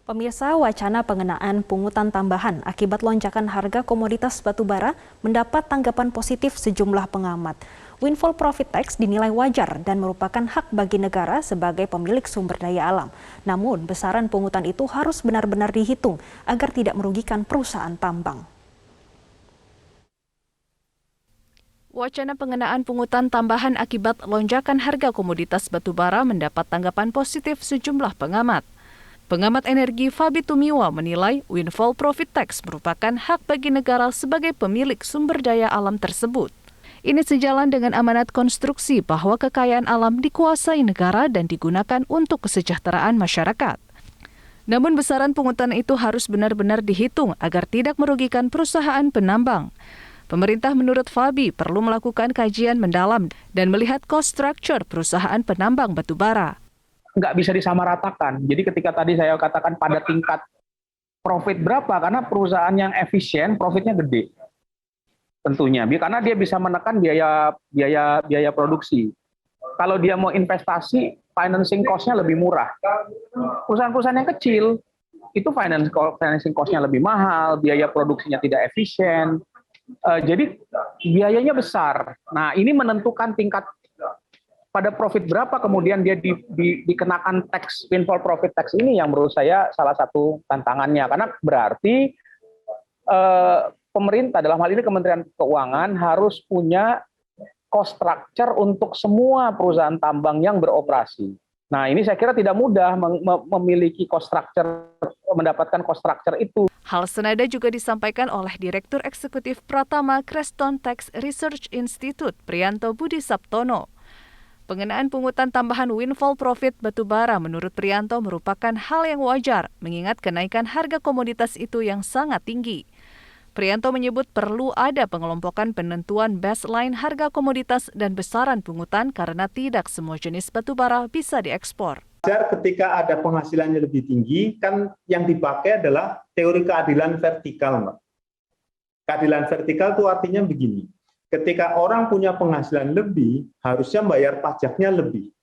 Pemirsa, wacana pengenaan pungutan tambahan akibat lonjakan harga komoditas batubara mendapat tanggapan positif sejumlah pengamat. Windfall profit tax dinilai wajar dan merupakan hak bagi negara sebagai pemilik sumber daya alam. Namun, besaran pungutan itu harus benar-benar dihitung agar tidak merugikan perusahaan tambang. Wacana pengenaan pungutan tambahan akibat lonjakan harga komoditas batubara mendapat tanggapan positif sejumlah pengamat. Pengamat energi Fabi Tumiwa menilai windfall profit tax merupakan hak bagi negara sebagai pemilik sumber daya alam tersebut. Ini sejalan dengan amanat konstruksi bahwa kekayaan alam dikuasai negara dan digunakan untuk kesejahteraan masyarakat. Namun besaran pungutan itu harus benar-benar dihitung agar tidak merugikan perusahaan penambang. Pemerintah menurut Fabi perlu melakukan kajian mendalam dan melihat cost structure perusahaan penambang batubara. Nggak bisa disamaratakan. Jadi ketika tadi saya katakan pada tingkat profit berapa, karena perusahaan yang efisien profitnya gede tentunya, karena dia bisa menekan biaya produksi. Kalau dia mau investasi, financing cost-nya lebih murah. Perusahaan-perusahaan yang kecil itu financing cost-nya lebih mahal, biaya produksinya tidak efisien, jadi biayanya besar. Nah, ini menentukan tingkat pada profit berapa kemudian dia dikenakan tax, windfall profit tax ini yang menurut saya salah satu tantangannya. Karena berarti pemerintah, dalam hal ini Kementerian Keuangan, harus punya cost structure untuk semua perusahaan tambang yang beroperasi. Nah, ini saya kira tidak mudah memiliki cost structure, mendapatkan cost structure itu. Hal senada juga disampaikan oleh Direktur Eksekutif Pratama Creston Tax Research Institute, Priyanto Budi Saptono. Pengenaan pungutan tambahan windfall profit batubara menurut Priyanto merupakan hal yang wajar, mengingat kenaikan harga komoditas itu yang sangat tinggi. Priyanto menyebut perlu ada pengelompokan penentuan baseline harga komoditas dan besaran pungutan karena tidak semua jenis batubara bisa diekspor. Ketika ada penghasilannya lebih tinggi, kan yang dipakai adalah teori keadilan vertikal, Mbak. Keadilan vertikal itu artinya begini. Ketika orang punya penghasilan lebih, harusnya bayar pajaknya lebih.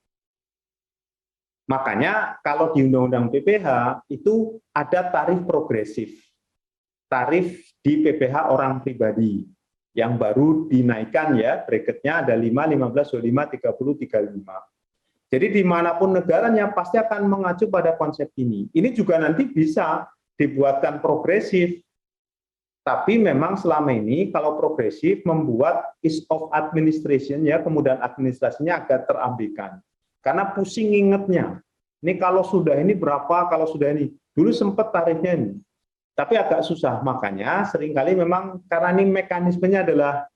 Makanya kalau di Undang-Undang PPH itu ada tarif progresif. Tarif di PPH orang pribadi yang baru dinaikkan ya, bracketnya ada 5, 15, 25, 30, 35. Jadi dimanapun negaranya pasti akan mengacu pada konsep ini. Ini juga nanti bisa dibuatkan progresif. Tapi memang selama ini kalau progresif membuat ease of administration ya, kemudian administrasinya agak terabaikan. Karena pusing ingetnya. Ini kalau sudah ini berapa, kalau sudah ini. Dulu sempat tarifnya ini. Tapi agak susah. Makanya seringkali memang karena ini mekanismenya adalah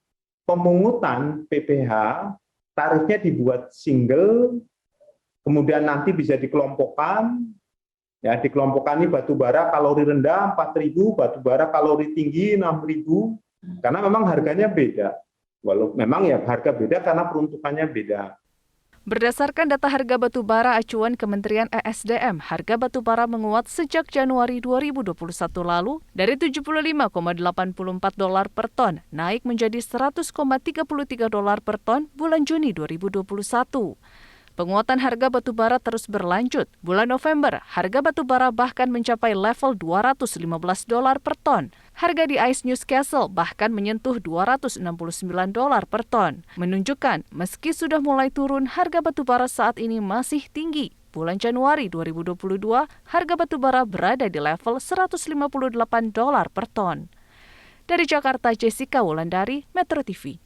pemungutan PPH, tarifnya dibuat single, kemudian nanti bisa dikelompokkan. Ya, dikelompokkan ini batubara kalori rendah 4.000, batubara kalori tinggi 6.000, karena memang harganya beda. Walau memang ya harga beda karena peruntukannya beda. Berdasarkan data harga batubara acuan Kementerian ESDM, harga batubara menguat sejak Januari 2021 lalu dari $75,84 per ton, naik menjadi $100,33 per ton bulan Juni 2021. Penguatan harga batubara terus berlanjut. Bulan November, harga batubara bahkan mencapai level $215 per ton. Harga di ICE Newcastle bahkan menyentuh $269 per ton. Menunjukkan, meski sudah mulai turun, harga batubara saat ini masih tinggi. Bulan Januari 2022, harga batubara berada di level $158 per ton. Dari Jakarta, Jessica Wulandari, Metro TV.